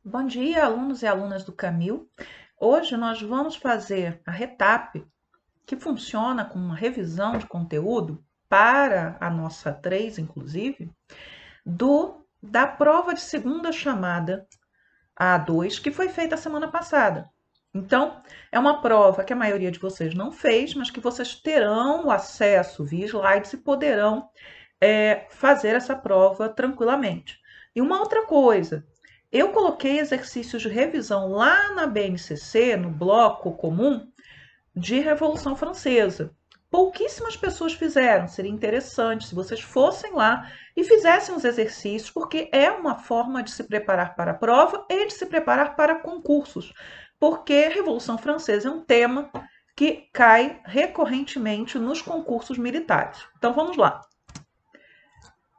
Bom dia, alunos e alunas do Camil. Hoje nós vamos fazer a RETAP, que funciona como uma revisão de conteúdo para a nossa 3, inclusive, da prova de segunda chamada A2, que foi feita a semana passada. Então, é uma prova que a maioria de vocês não fez, mas que vocês terão acesso via slides e poderão fazer essa prova tranquilamente. E uma outra coisa, eu coloquei exercícios de revisão lá na BNCC, no bloco comum de Revolução Francesa. Pouquíssimas pessoas fizeram, seria interessante se vocês fossem lá e fizessem os exercícios, porque é uma forma de se preparar para a prova e de se preparar para concursos, porque Revolução Francesa é um tema que cai recorrentemente nos concursos militares. Então vamos lá.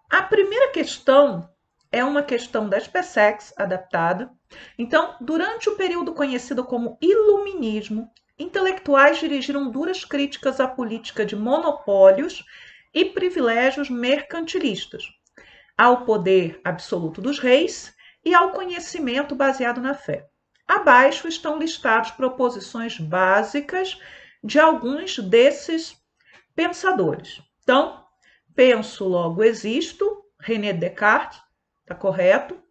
A primeira questão é uma questão da SpaceX adaptada. Então, durante o período conhecido como Iluminismo, intelectuais dirigiram duras críticas à política de monopólios e privilégios mercantilistas, ao poder absoluto dos reis e ao conhecimento baseado na fé. Abaixo estão listadas proposições básicas de alguns desses pensadores. Então, penso, logo existo, René Descartes, está correto.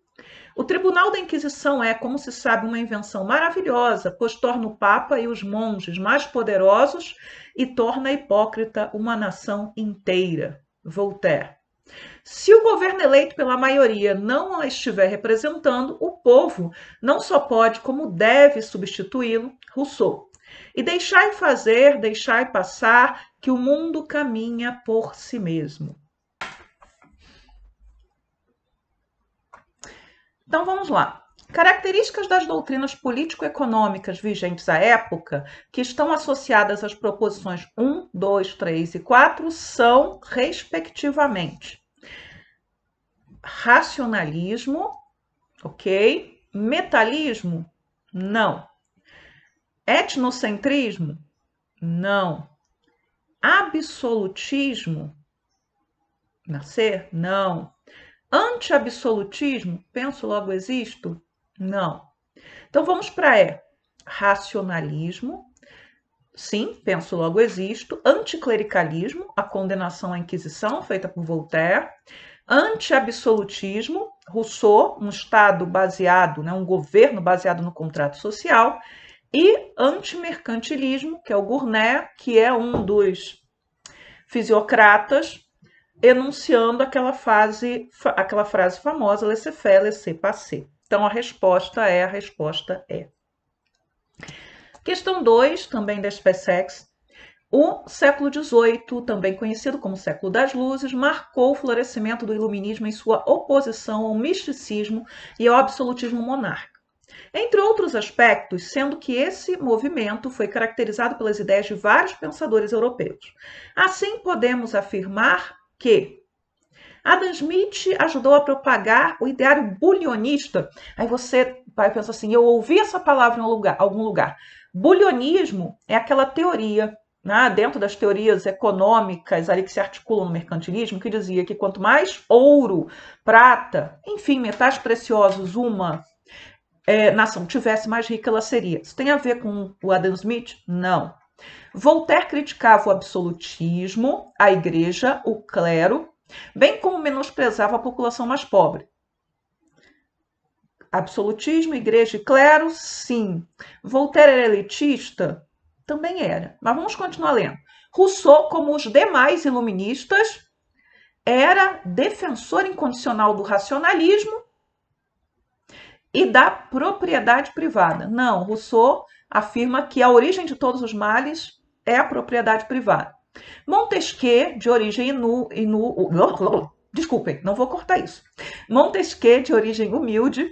O Tribunal da Inquisição é, como se sabe, uma invenção maravilhosa, pois torna o Papa e os monges mais poderosos e torna hipócrita uma nação inteira. Voltaire. Se o governo eleito pela maioria não a estiver representando, o povo não só pode, como deve substituí-lo, Rousseau. E deixai fazer, deixai passar, que o mundo caminha por si mesmo. Então vamos lá. Características das doutrinas político-econômicas vigentes à época, que estão associadas às proposições 1, 2, 3 e 4, são, respectivamente, racionalismo, ok? Metalismo? Não. Etnocentrismo? Não. Absolutismo? Nascer? Não. Anti-absolutismo? Penso, logo existo? Não. Então vamos para E. Racionalismo. Sim, penso, logo existo. Anticlericalismo, a condenação à Inquisição, feita por Voltaire. Anti-absolutismo, Rousseau, um Estado baseado, um governo baseado no contrato social. E antimercantilismo, que é o Gournay, que é um dos fisiocratas, enunciando aquela frase famosa, laissez-faire, laissez-passer. Então, a resposta é. Questão 2, também da SpaceX. O século XVIII, também conhecido como século das luzes, marcou o florescimento do iluminismo em sua oposição ao misticismo e ao absolutismo monárquico. Entre outros aspectos, sendo que esse movimento foi caracterizado pelas ideias de vários pensadores europeus. Assim, podemos afirmar que Adam Smith ajudou a propagar o ideário bulionista. Aí você vai pensar assim, eu ouvi essa palavra em algum lugar. Bulionismo é aquela teoria, dentro das teorias econômicas ali que se articulam no mercantilismo, que dizia que quanto mais ouro, prata, enfim, metais preciosos uma nação tivesse, mais rica ela seria. Isso tem a ver com o Adam Smith? Não. Voltaire criticava o absolutismo, a igreja, o clero, bem como menosprezava a população mais pobre. Absolutismo, igreja e clero, sim. Voltaire era elitista? Também era. Mas vamos continuar lendo. Rousseau, como os demais iluministas, era defensor incondicional do racionalismo e da propriedade privada. Não, Rousseau afirma que a origem de todos os males é a propriedade privada. Montesquieu, de origem desculpem, não vou cortar isso. Montesquieu, de origem humilde,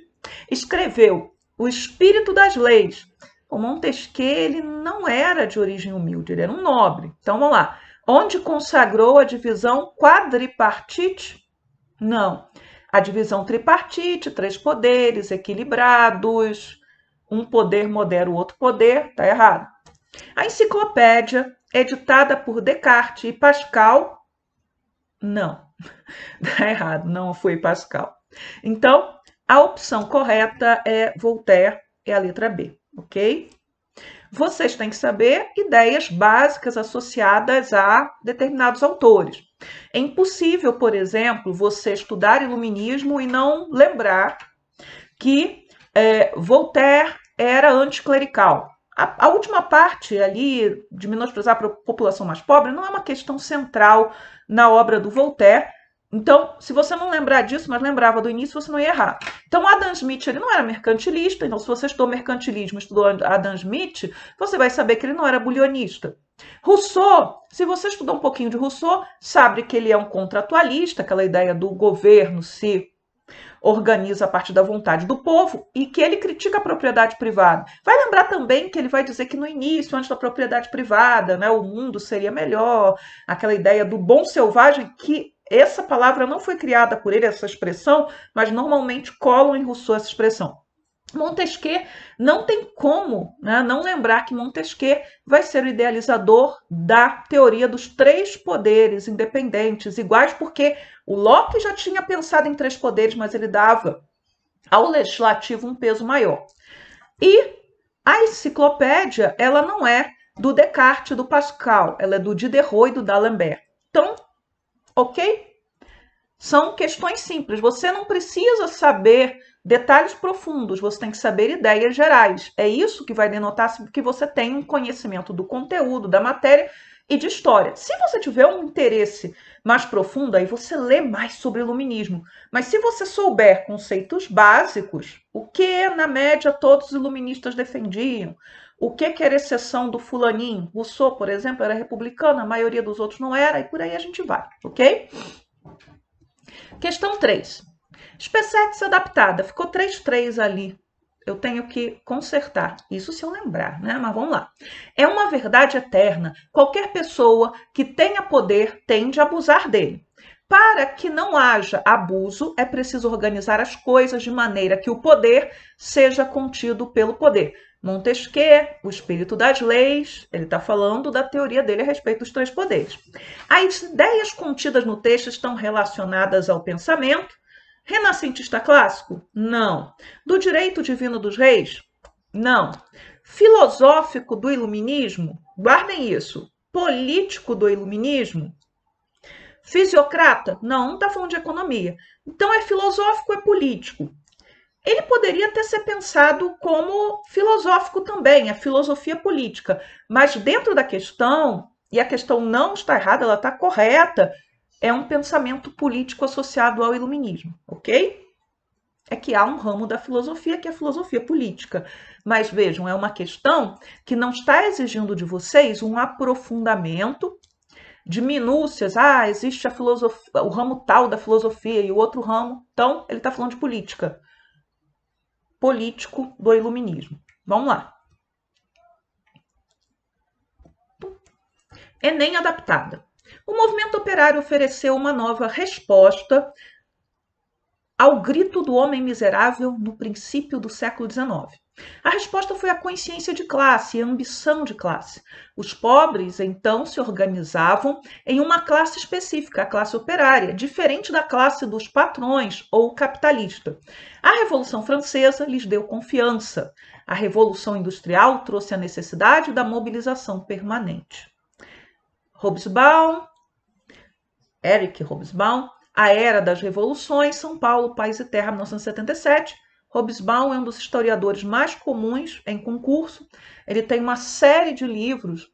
escreveu O Espírito das Leis. O Montesquieu ele não era de origem humilde, ele era um nobre. Então vamos lá. Onde consagrou a divisão quadripartite? Não. A divisão tripartite, 3 poderes equilibrados, um poder modera o outro poder, tá errado. A enciclopédia, editada por Descartes e Pascal, não, tá errado, não foi Pascal. Então, A opção correta é Voltaire, é a letra B, ok? Vocês têm que saber ideias básicas associadas a determinados autores. É impossível, por exemplo, você estudar iluminismo e não lembrar que Voltaire era anticlerical. A última parte ali de menosprezar a população mais pobre não é uma questão central na obra do Voltaire. Então, se você não lembrar disso, mas lembrava do início, você não ia errar. Então, Adam Smith ele não era mercantilista. Então, se você estudou mercantilismo, estudou Adam Smith, você vai saber que ele não era bulionista. Rousseau, se você estudou um pouquinho de Rousseau, sabe que ele é um contratualista, aquela ideia do governo se organiza a partir da vontade do povo e que ele critica a propriedade privada. Vai lembrar também que ele vai dizer que no início, antes da propriedade privada, né, o mundo seria melhor, aquela ideia do bom selvagem, que essa palavra não foi criada por ele, essa expressão, mas normalmente colam em Rousseau essa expressão. Montesquieu não tem como, né, não lembrar que Montesquieu vai ser o idealizador da teoria dos três poderes independentes, iguais, porque o Locke já tinha pensado em três poderes, mas ele dava ao legislativo um peso maior. E a enciclopédia, ela não é do Descartes e do Pascal, ela é do Diderot e do D'Alembert. Então, ok? São questões simples. Você não precisa saber detalhes profundos, você tem que saber ideias gerais. É isso que vai denotar que você tem um conhecimento do conteúdo, da matéria e de história. Se você tiver um interesse mais profundo, aí você lê mais sobre o iluminismo. Mas se você souber conceitos básicos, o que na média todos os iluministas defendiam, o que era exceção do fulaninho, Rousseau, por exemplo, era republicano, a maioria dos outros não era, e por aí a gente vai, ok? Questão 3. Espécie adaptada. Ficou 3-3 ali. Eu tenho que consertar. Isso se eu lembrar, né? Mas vamos lá. É uma verdade eterna. Qualquer pessoa que tenha poder tende a abusar dele. Para que não haja abuso, é preciso organizar as coisas de maneira que o poder seja contido pelo poder. Montesquieu, o espírito das leis, ele está falando da teoria dele a respeito dos três poderes. As ideias contidas no texto estão relacionadas ao pensamento. Renascentista clássico? Não. Do direito divino dos reis? Não. Filosófico do iluminismo? Guardem isso. Político do iluminismo? Fisiocrata? Não está falando de economia. Então é filosófico, é político. Ele poderia até ser pensado como filosófico também, a filosofia política, mas dentro da questão, e a questão não está errada, ela está correta, é um pensamento político associado ao iluminismo, ok? É que há um ramo da filosofia que é a filosofia política. Mas vejam, é uma questão que não está exigindo de vocês um aprofundamento de minúcias. Ah, existe a filosofia, o ramo tal da filosofia e o outro ramo. Então, ele está falando de política. Político do iluminismo. Vamos lá. Enem adaptada. O movimento operário ofereceu uma nova resposta ao grito do homem miserável no princípio do século XIX. A resposta foi a consciência de classe e a ambição de classe. Os pobres, então, se organizavam em uma classe específica, a classe operária, diferente da classe dos patrões ou capitalista. A Revolução Francesa lhes deu confiança. A Revolução Industrial trouxe a necessidade da mobilização permanente. Hobsbawm, Eric Hobsbawm, A Era das Revoluções, São Paulo, País e Terra, 1977. Hobsbawm é um dos historiadores mais comuns em concurso. Ele tem uma série de livros.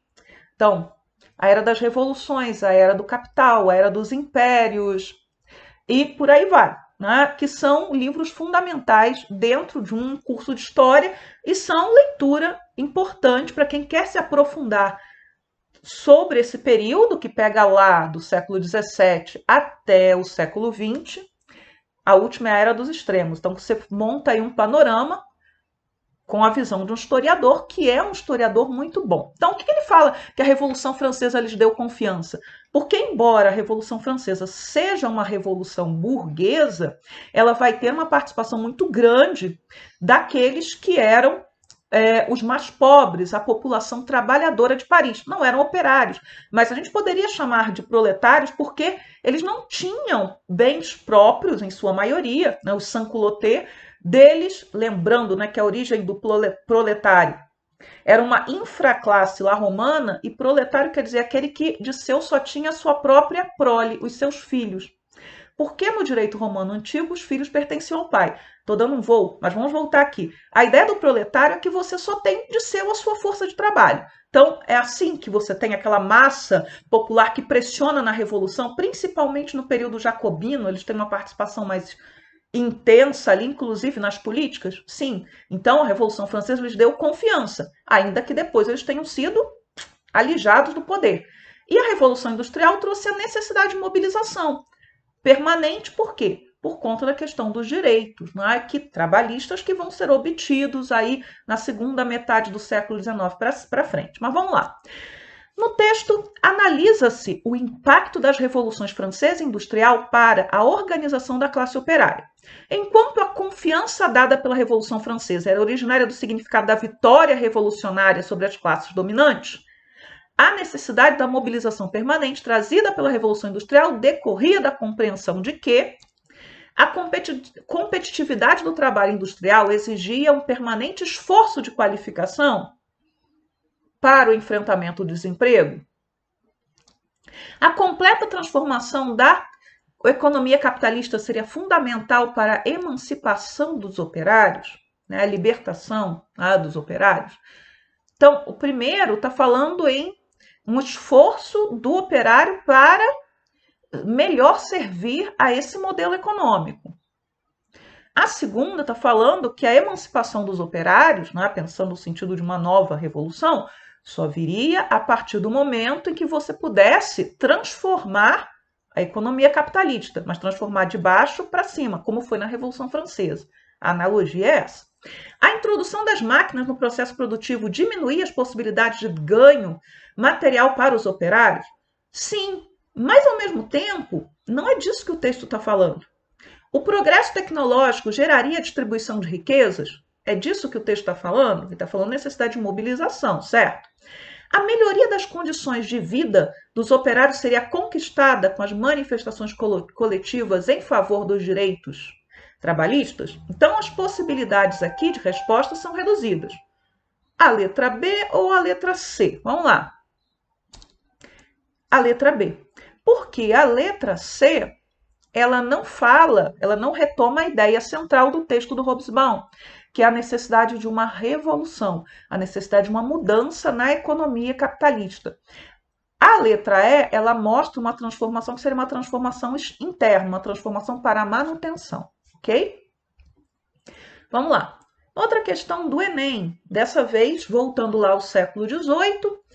Então, A Era das Revoluções, A Era do Capital, A Era dos Impérios e por aí vai, né? Que são livros fundamentais dentro de um curso de história e são leitura importante para quem quer se aprofundar sobre esse período que pega lá do século XVII até o século XX. A última é a Era dos Extremos. Então, você monta aí um panorama com a visão de um historiador, que é um historiador muito bom. Então, o que ele fala que a Revolução Francesa lhes deu confiança? Porque, embora a Revolução Francesa seja uma revolução burguesa, ela vai ter uma participação muito grande daqueles que eram os mais pobres, a população trabalhadora de Paris. Não eram operários, mas a gente poderia chamar de proletários porque eles não tinham bens próprios, em sua maioria, né, os sans-culottes, deles, lembrando, né, que a origem do proletário era uma infraclasse lá romana, e proletário quer dizer aquele que de seu só tinha a sua própria prole, os seus filhos. Porque no direito romano antigo os filhos pertenciam ao pai. Estou dando um voo, mas vamos voltar aqui. A ideia do proletário é que você só tem de seu a sua força de trabalho. Então, é assim que você tem aquela massa popular que pressiona na Revolução, principalmente no período jacobino, eles têm uma participação mais intensa ali, inclusive nas políticas? Sim. Então, a Revolução Francesa lhes deu confiança, ainda que depois eles tenham sido alijados do poder. E a Revolução Industrial trouxe a necessidade de mobilização permanente, por quê? Por conta da questão dos direitos, né, trabalhistas que vão ser obtidos aí na segunda metade do século XIX para frente. Mas vamos lá. No texto, analisa-se o impacto das revoluções francesa e industrial para a organização da classe operária. Enquanto a confiança dada pela Revolução Francesa era originária do significado da vitória revolucionária sobre as classes dominantes, a necessidade da mobilização permanente trazida pela Revolução Industrial decorria da compreensão de que a competitividade do trabalho industrial exigia um permanente esforço de qualificação para o enfrentamento do desemprego. A completa transformação da economia capitalista seria fundamental para a emancipação dos operários, né, a libertação dos operários. Então, o primeiro está falando em um esforço do operário para melhor servir a esse modelo econômico. A segunda está falando que a emancipação dos operários, né, pensando no sentido de uma nova revolução, só viria a partir do momento em que você pudesse transformar a economia capitalista, mas transformar de baixo para cima, como foi na Revolução Francesa. A analogia é essa. A introdução das máquinas no processo produtivo diminuía as possibilidades de ganho material para os operários? Sim, mas ao mesmo tempo, não é disso que o texto está falando. O progresso tecnológico geraria a distribuição de riquezas? É disso que o texto está falando? Ele está falando necessidade de mobilização, certo? A melhoria das condições de vida dos operários seria conquistada com as manifestações coletivas em favor dos direitos trabalhistas? Então, as possibilidades aqui de resposta são reduzidas. A letra B ou a letra C? Vamos lá. A letra B. Porque a letra C, ela não retoma a ideia central do texto do Hobsbawm, que é a necessidade de uma revolução, a necessidade de uma mudança na economia capitalista. A letra E, ela mostra uma transformação que seria uma transformação interna, uma transformação para a manutenção, ok? Vamos lá. Outra questão do Enem, dessa vez voltando lá ao século XVIII,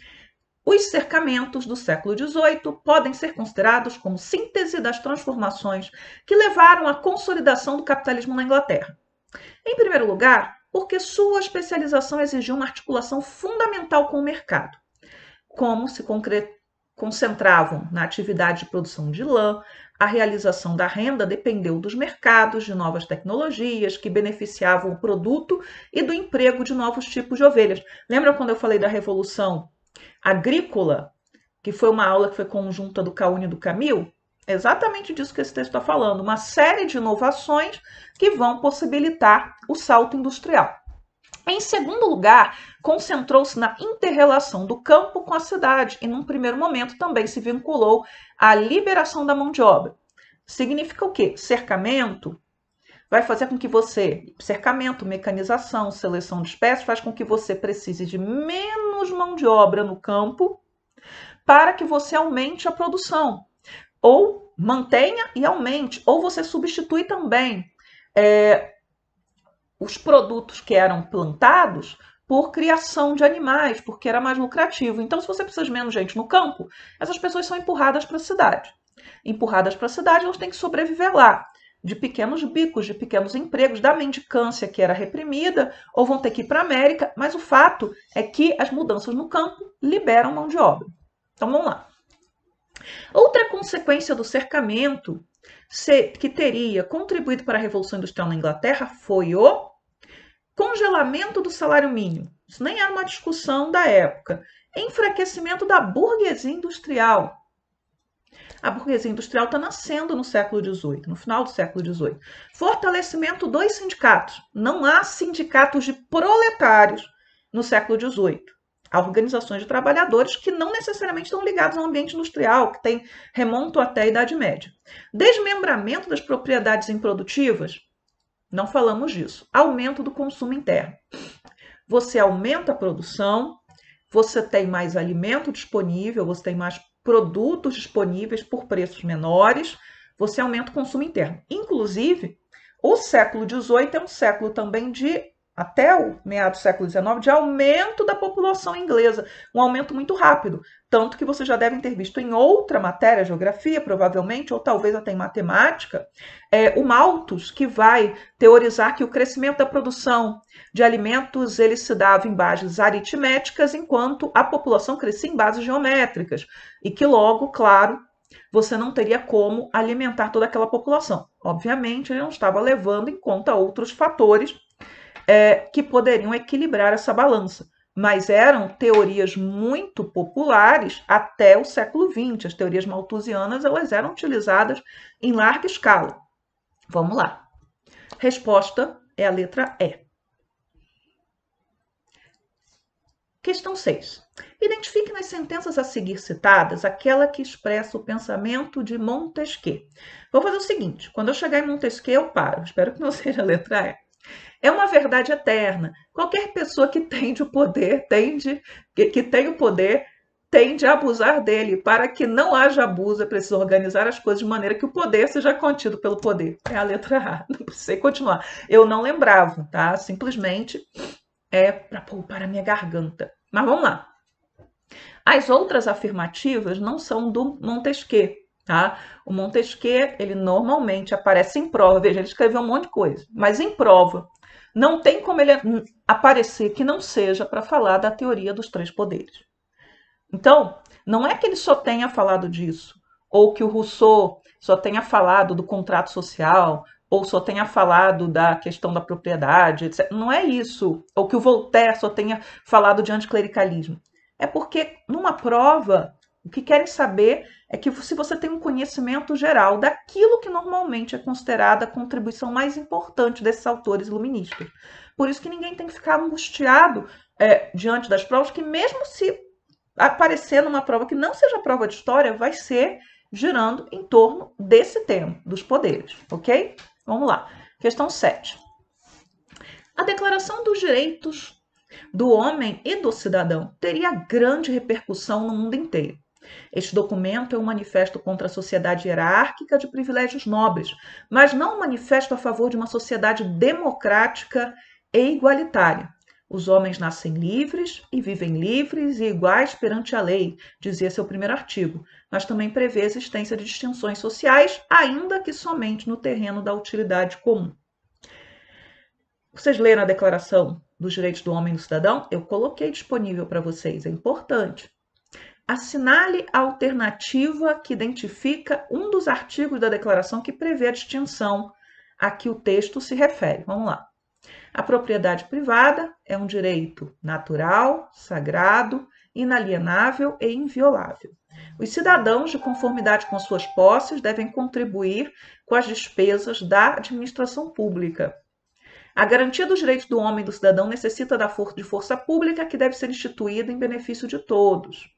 os cercamentos do século XVIII podem ser considerados como síntese das transformações que levaram à consolidação do capitalismo na Inglaterra. Em primeiro lugar, porque sua especialização exigiu uma articulação fundamental com o mercado, como se concentravam na atividade de produção de lã, a realização da renda dependeu dos mercados de novas tecnologias que beneficiavam o produto e do emprego de novos tipos de ovelhas. Lembra quando eu falei da Revolução Agrícola, que foi uma aula que foi conjunta do Caune e do Camil? É exatamente disso que esse texto está falando, uma série de inovações que vão possibilitar o salto industrial. Em segundo lugar, concentrou-se na inter-relação do campo com a cidade e, num primeiro momento, também se vinculou à liberação da mão de obra. Significa o quê? Cercamento vai fazer com que cercamento, mecanização, seleção de espécies, faz com que você precise de menos mão de obra no campo para que você aumente a produção. Ou mantenha e aumente, ou você substitui também os produtos que eram plantados por criação de animais, porque era mais lucrativo. Então, se você precisa de menos gente no campo, essas pessoas são empurradas para a cidade. Empurradas para a cidade, elas têm que sobreviver lá, de pequenos bicos, de pequenos empregos, da mendicância que era reprimida, ou vão ter que ir para a América, mas o fato é que as mudanças no campo liberam mão de obra. Então, vamos lá. Outra consequência do cercamento que teria contribuído para a Revolução Industrial na Inglaterra foi o congelamento do salário mínimo. Isso nem era uma discussão da época. Enfraquecimento da burguesia industrial. A burguesia industrial está nascendo no século XVIII, no final do século XVIII. Fortalecimento dos sindicatos. Não há sindicatos de proletários no século XVIII. Há organizações de trabalhadores que não necessariamente estão ligados ao ambiente industrial, que remontam até a Idade Média. Desmembramento das propriedades improdutivas. Não falamos disso. Aumento do consumo interno. Você aumenta a produção, você tem mais alimento disponível, você tem mais produtos disponíveis por preços menores, você aumenta o consumo interno. Inclusive, o século XVIII é um século também até o meado do século XIX, de aumento da população inglesa, um aumento muito rápido, tanto que vocês já devem ter visto em outra matéria, geografia provavelmente, ou talvez até em matemática, o Malthus, que vai teorizar que o crescimento da produção de alimentos ele se dava em bases aritméticas, enquanto a população crescia em bases geométricas, e que logo, claro, você não teria como alimentar toda aquela população. Obviamente, ele não estava levando em conta outros fatores que poderiam equilibrar essa balança. Mas eram teorias muito populares até o século XX. As teorias malthusianas elas eram utilizadas em larga escala. Vamos lá. Resposta é a letra E. Questão 6. Identifique nas sentenças a seguir citadas aquela que expressa o pensamento de Montesquieu. Vou fazer o seguinte, quando eu chegar em Montesquieu, eu paro. Espero que não seja a letra E. É uma verdade eterna. Qualquer pessoa que tem o poder tende a abusar dele. Para que não haja abuso, é preciso organizar as coisas de maneira que o poder seja contido pelo poder. É a letra A. Não precisei continuar. Eu não lembrava, tá? Simplesmente é para poupar a minha garganta. Mas vamos lá. As outras afirmativas não são do Montesquieu, tá? O Montesquieu, ele normalmente aparece em prova. Veja, ele escreveu um monte de coisa, mas em prova não tem como ele aparecer que não seja para falar da teoria dos três poderes. Então, não é que ele só tenha falado disso, ou que o Rousseau só tenha falado do contrato social, ou só tenha falado da questão da propriedade, etc. Não é isso. Ou que o Voltaire só tenha falado de anticlericalismo. É porque, numa prova, o que querem saber é que se você tem um conhecimento geral daquilo que normalmente é considerada a contribuição mais importante desses autores iluministas. Por isso que ninguém tem que ficar angustiado diante das provas, que mesmo se aparecer numa prova que não seja prova de história, vai ser girando em torno desse tema, dos poderes, ok? Vamos lá. Questão 7. A Declaração dos Direitos do Homem e do Cidadão teria grande repercussão no mundo inteiro. Este documento é um manifesto contra a sociedade hierárquica de privilégios nobres, mas não um manifesto a favor de uma sociedade democrática e igualitária. Os homens nascem livres e vivem livres e iguais perante a lei, dizia seu primeiro artigo, mas também prevê a existência de distinções sociais, ainda que somente no terreno da utilidade comum. Vocês leram a Declaração dos Direitos do Homem e do Cidadão? Eu coloquei disponível para vocês, é importante. Assinale a alternativa que identifica um dos artigos da declaração que prevê a distinção a que o texto se refere. Vamos lá. A propriedade privada é um direito natural, sagrado, inalienável e inviolável. Os cidadãos, de conformidade com suas posses, devem contribuir com as despesas da administração pública. A garantia dos direitos do homem e do cidadão necessita de força pública que deve ser instituída em benefício de todos.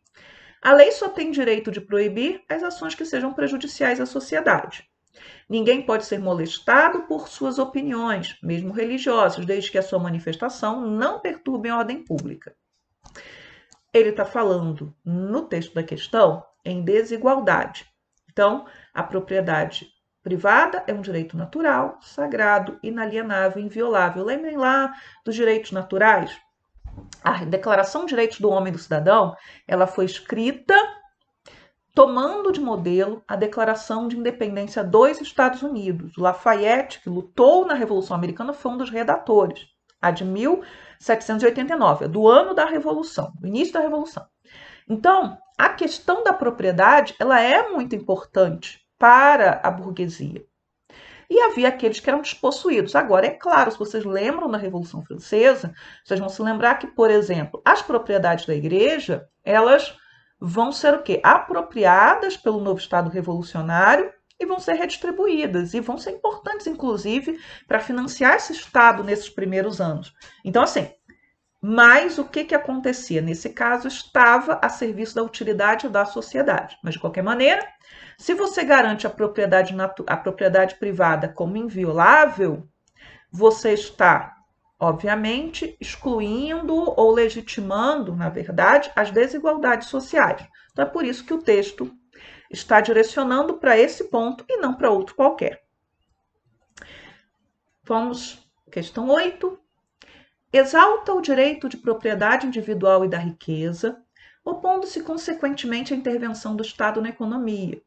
A lei só tem direito de proibir as ações que sejam prejudiciais à sociedade. Ninguém pode ser molestado por suas opiniões, mesmo religiosas, desde que a sua manifestação não perturbe a ordem pública. Ele está falando, no texto da questão, em desigualdade. Então, a propriedade privada é um direito natural, sagrado, inalienável, inviolável. Lembrem lá dos direitos naturais? A Declaração de Direitos do Homem e do Cidadão, ela foi escrita tomando de modelo a Declaração de Independência dos Estados Unidos. Lafayette, que lutou na Revolução Americana, foi um dos redatores. A de 1789, do ano da Revolução, do início da Revolução. Então, a questão da propriedade, ela é muito importante para a burguesia. E havia aqueles que eram despossuídos. Agora, é claro, se vocês lembram da Revolução Francesa, vocês vão se lembrar que, por exemplo, as propriedades da igreja, elas vão ser o quê? Apropriadas pelo novo Estado revolucionário e vão ser redistribuídas, e vão ser importantes, inclusive, para financiar esse Estado nesses primeiros anos. Então, assim, mas o que acontecia? Nesse caso, estava a serviço da utilidade da sociedade. Mas, de qualquer maneira, se você garante a propriedade privada como inviolável, você está, obviamente, excluindo ou legitimando, na verdade, as desigualdades sociais. Então, é por isso que o texto está direcionando para esse ponto e não para outro qualquer. Vamos, questão 8. Exalta o direito de propriedade individual e da riqueza, opondo-se consequentemente à intervenção do Estado na economia.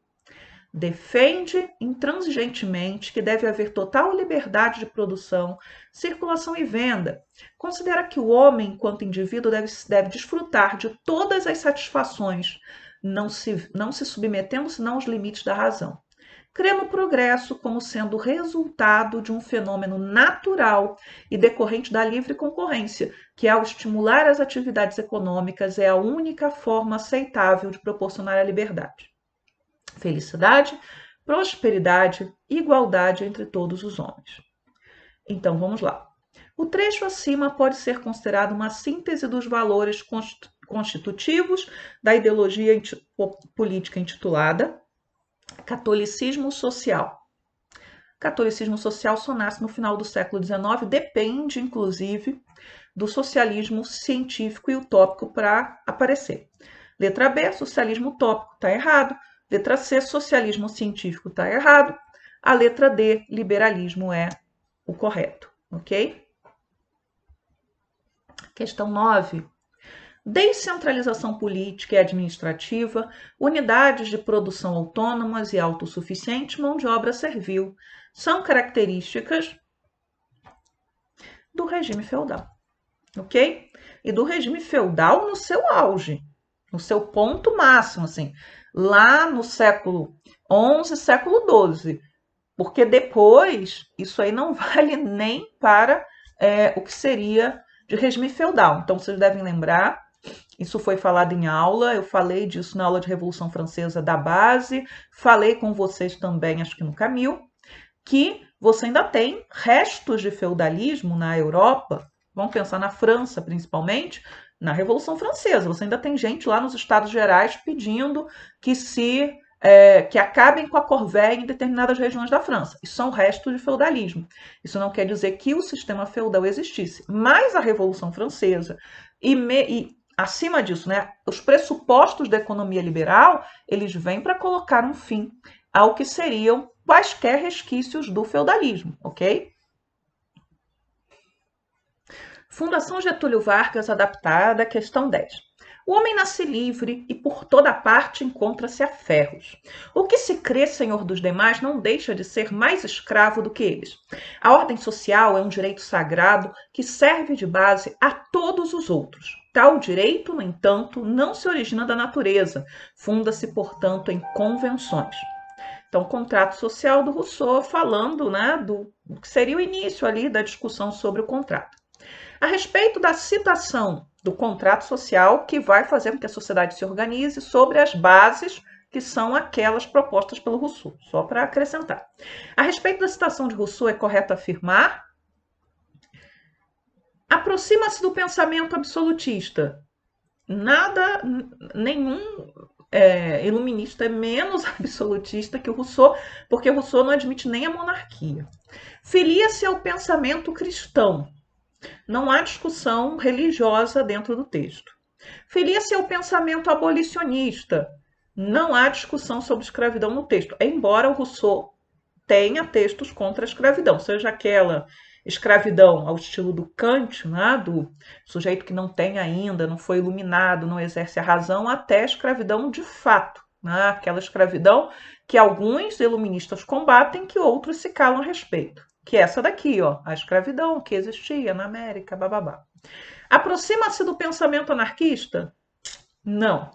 Defende intransigentemente que deve haver total liberdade de produção, circulação e venda. Considera que o homem, enquanto indivíduo, deve desfrutar de todas as satisfações, não se submetendo senão aos limites da razão. Crê no progresso como sendo resultado de um fenômeno natural e decorrente da livre concorrência, que, ao estimular as atividades econômicas, é a única forma aceitável de proporcionar a liberdade, felicidade, prosperidade e igualdade entre todos os homens. Então, vamos lá. O trecho acima pode ser considerado uma síntese dos valores constitutivos da ideologia política intitulada Catolicismo Social. Catolicismo social só nasce no final do século XIX, depende, inclusive, do socialismo científico e utópico para aparecer. Letra B, socialismo utópico, está errado. Letra C, socialismo científico, está errado. A letra D, liberalismo, é o correto, ok? Questão 9. Descentralização política e administrativa, unidades de produção autônomas e autossuficientes, mão de obra servil, são características do regime feudal, ok? E do regime feudal no seu auge, no seu ponto máximo, assim, lá no século XI, século XII, porque depois isso aí não vale nem para o que seria de regime feudal. Então, vocês devem lembrar, isso foi falado em aula, eu falei disso na aula de Revolução Francesa da base, falei com vocês também, acho que no Camil, que você ainda tem restos de feudalismo na Europa, vamos pensar na França principalmente, na Revolução Francesa, você ainda tem gente lá nos Estados Gerais pedindo que acabem com a corvéia em determinadas regiões da França. Isso são restos de feudalismo. Isso não quer dizer que o sistema feudal existisse, mas a Revolução Francesa e acima disso, né, os pressupostos da economia liberal, eles vêm para colocar um fim ao que seriam quaisquer resquícios do feudalismo, ok? Fundação Getúlio Vargas, adaptada, questão 10. O homem nasce livre e por toda parte encontra-se a ferros. O que se crê senhor dos demais não deixa de ser mais escravo do que eles. A ordem social é um direito sagrado que serve de base a todos os outros. Tal direito, no entanto, não se origina da natureza, funda-se, portanto, em convenções. Então, o contrato social do Rousseau falando, né, do que seria o início ali da discussão sobre o contrato. A respeito da citação do contrato social que vai fazer com que a sociedade se organize sobre as bases que são aquelas propostas pelo Rousseau, só para acrescentar. A respeito da citação de Rousseau, é correto afirmar: aproxima-se do pensamento absolutista. Nada, nenhum iluminista é menos absolutista que o Rousseau, porque o Rousseau não admite nem a monarquia. Filia-se ao pensamento cristão. Não há discussão religiosa dentro do texto. Filia-se ao pensamento abolicionista. Não há discussão sobre escravidão no texto, embora o Rousseau tenha textos contra a escravidão, seja aquela escravidão ao estilo do Kant, né, do sujeito que não tem ainda, não foi iluminado, não exerce a razão, até a escravidão de fato, né, aquela escravidão que alguns iluministas combatem, que outros se calam a respeito. Que é essa daqui, ó, a escravidão que existia na América, bababá. Aproxima-se do pensamento anarquista? Não.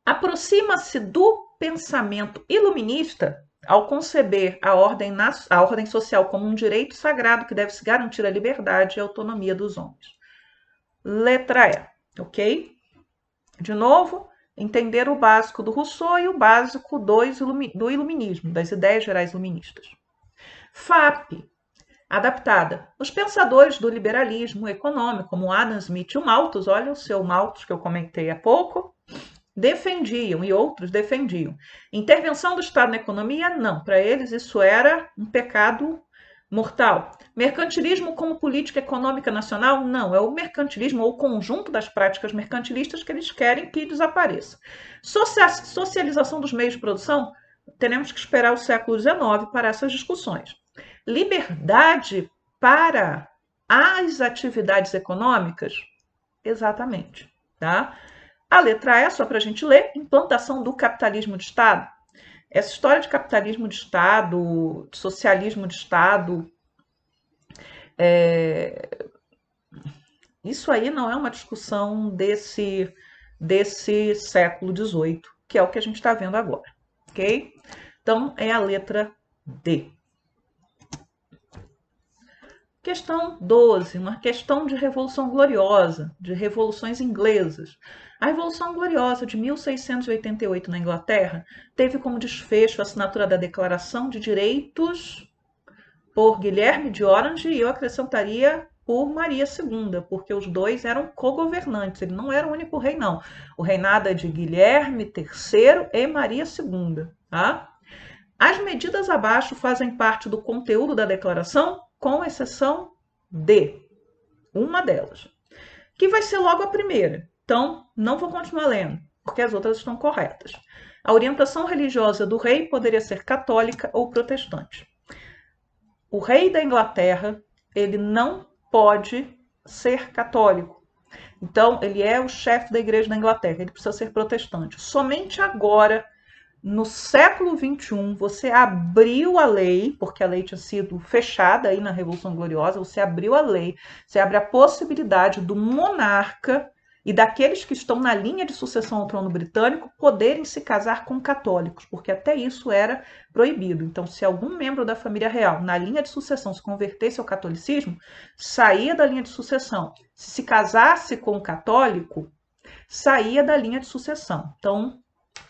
Aproxima-se do pensamento iluminista ao conceber a ordem social como um direito sagrado que deve se garantir a liberdade e a autonomia dos homens. Letra E, ok? De novo, entender o básico do Rousseau e o básico do iluminismo, das ideias gerais iluministas. FAP, adaptada. Os pensadores do liberalismo econômico, como Adam Smith e o Malthus, olha o seu Malthus que eu comentei há pouco, defendiam, e outros defendiam. Intervenção do Estado na economia, não. Para eles isso era um pecado mortal. Mercantilismo como política econômica nacional, não. É o mercantilismo ou o conjunto das práticas mercantilistas que eles querem que desapareça. Socialização dos meios de produção, teremos que esperar o século XIX para essas discussões. Liberdade para as atividades econômicas? Exatamente. Tá? A letra E, só para a gente ler, implantação do capitalismo de Estado. Essa história de capitalismo de Estado, de socialismo de Estado, isso aí não é uma discussão desse século XVIII, que é o que a gente está vendo agora, ok? Então, é a letra D. Questão 12, uma questão de Revolução Gloriosa, de revoluções inglesas. A Revolução Gloriosa de 1688 na Inglaterra teve como desfecho a assinatura da Declaração de Direitos por Guilherme de Orange e eu acrescentaria por Maria II, porque os dois eram co-governantes, ele não era o único rei, não. O reinado é de Guilherme III e Maria II. Tá? As medidas abaixo fazem parte do conteúdo da declaração, com exceção de uma delas, que vai ser logo a primeira. Então, não vou continuar lendo, porque as outras estão corretas. A orientação religiosa do rei poderia ser católica ou protestante. O rei da Inglaterra, ele não pode ser católico. Então, ele é o chefe da igreja da Inglaterra, ele precisa ser protestante. Somente agora, no século XXI, você abriu a lei, porque a lei tinha sido fechada aí na Revolução Gloriosa, você abriu a lei, você abre a possibilidade do monarca e daqueles que estão na linha de sucessão ao trono britânico poderem se casar com católicos, porque até isso era proibido. Então, se algum membro da família real na linha de sucessão se convertesse ao catolicismo, saía da linha de sucessão. Se casasse com um católico, saía da linha de sucessão. Então,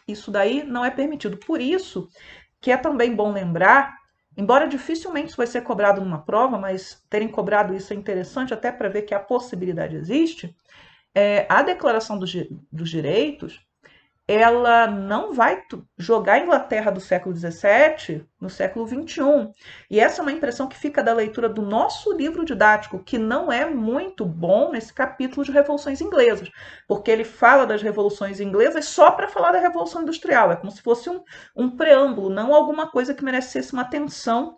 isso daí não é permitido. Por isso que é também bom lembrar, embora dificilmente isso vai ser cobrado numa prova, mas terem cobrado isso é interessante até para ver que a possibilidade existe, a Declaração dos Direitos, ela não vai jogar a Inglaterra do século XVII no século XXI. E essa é uma impressão que fica da leitura do nosso livro didático, que não é muito bom nesse capítulo de revoluções inglesas, porque ele fala das revoluções inglesas só para falar da Revolução Industrial. É como se fosse um preâmbulo, não alguma coisa que merecesse uma atenção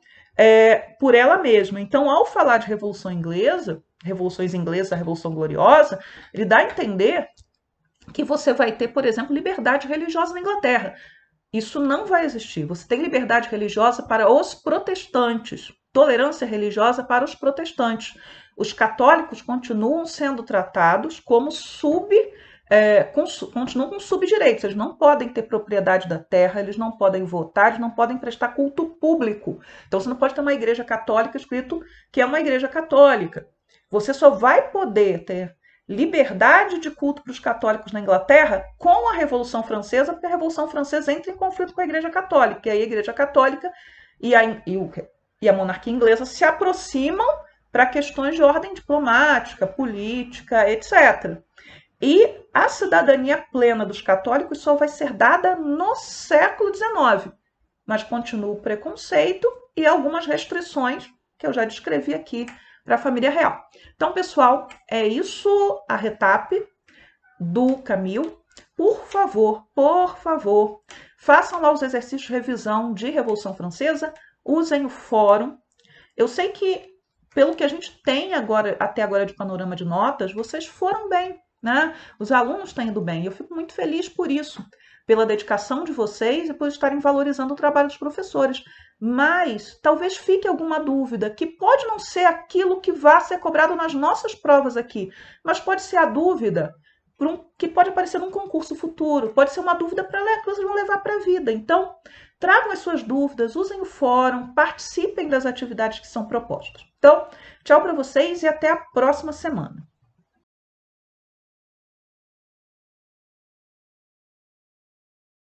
por ela mesma. Então, ao falar de revoluções inglesas, a Revolução Gloriosa, ele dá a entender que você vai ter, por exemplo, liberdade religiosa na Inglaterra. Isso não vai existir. Você tem liberdade religiosa para os protestantes, tolerância religiosa para os protestantes. Os católicos continuam sendo tratados como continuam com subdireitos. Eles não podem ter propriedade da terra, eles não podem votar, eles não podem prestar culto público. Então você não pode ter uma igreja católica escrito que é uma igreja católica. Você só vai poder ter liberdade de culto para os católicos na Inglaterra com a Revolução Francesa, porque a Revolução Francesa entra em conflito com a Igreja Católica. E aí a Igreja Católica e a monarquia inglesa se aproximam para questões de ordem diplomática, política, etc. E a cidadania plena dos católicos só vai ser dada no século XIX, mas continua o preconceito e algumas restrições que eu já descrevi aqui para a família real. Então, pessoal, é isso a retap do Camil. Por favor, façam lá os exercícios de revisão de Revolução Francesa, usem o fórum. Eu sei que, pelo que a gente tem até agora de panorama de notas, vocês foram bem, né? Os alunos estão indo bem. Eu fico muito feliz por isso, pela dedicação de vocês e por estarem valorizando o trabalho dos professores. Mas talvez fique alguma dúvida, que pode não ser aquilo que vai ser cobrado nas nossas provas aqui, mas pode ser a dúvida que pode aparecer num concurso futuro, pode ser uma dúvida para que vocês vão levar para a vida. Então, tragam as suas dúvidas, usem o fórum, participem das atividades que são propostas. Então, tchau para vocês e até a próxima semana.